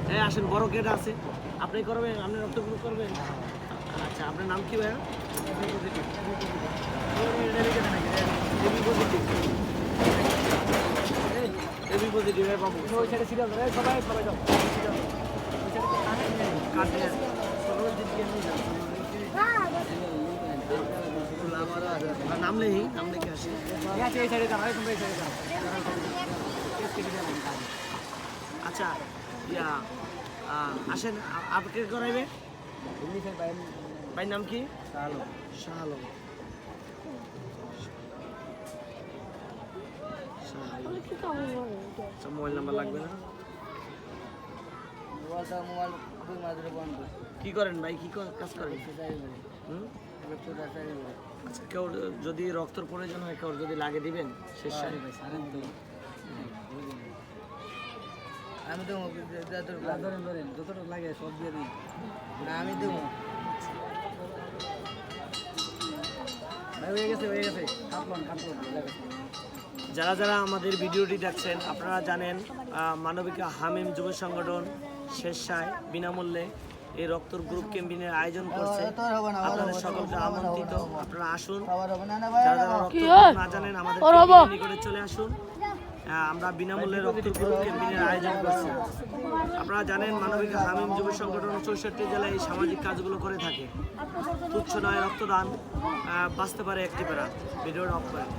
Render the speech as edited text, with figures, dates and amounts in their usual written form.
হ্যাঁ আসেন, বড় গেট আছে, আপনি করবেন, আপনি রক্ত গ্রুপ করবেন। আচ্ছা, আপনার নাম কি ভাইয়া? এবি পজিটিভ বাবু, ওই সাইডে সিরিয়াল ধরে সবাই সবাই যাও, কাটে নাম নেই, নাম লিখে আসে এই সাইডে দাঁড়ায়, তোমরা এই সাইডে দাঁড়াও। আচ্ছা ইয়া আসেন, আপনি করাইবে ভাই, নাম কি? শাহ আলম। আচ্ছা, মোবাইল নাম্বার লাগবে না? কি করেন ভাই, কি কাজ করেন? আচ্ছা, কেউ যদি রক্তর প্রয়োজন হয়, কেউ যদি লাগে দিবেন শেষ সারি? আমি দেবো, যতটা লাগে সব দিয়ে দিই না, আমি দেবো। হয়ে গেছে, হয়ে গেছে, কাটলাম। যারা যারা আমাদের ভিডিওটি দেখছেন, আপনারা জানেন মানবিকা হামিম যুব সংগঠন স্বেচ্ছায় বিনামূল্যে এই রক্তর গ্রুপ ক্যাম্পেইনের আয়োজন করছে। আপনাদের সকলকে আমন্ত্রিত, আপনারা আসুন। যারা যারা রক্ত গ্রুপ না জানেন, আমাদের নিকটে চলে আসুন। আমরা বিনামূল্যে রক্ত গ্রুপ ক্যাম্পেইনের আয়োজন করছি। আপনারা জানেন মানবিকা হামিম যুব সংগঠন 64 জেলায় এই সামাজিক কাজগুলো করে থাকে। তুচ্ছ নয় রক্তদান, বাঁচতে পারে একটি প্রাণ। ভিডিওটা অফ করেন।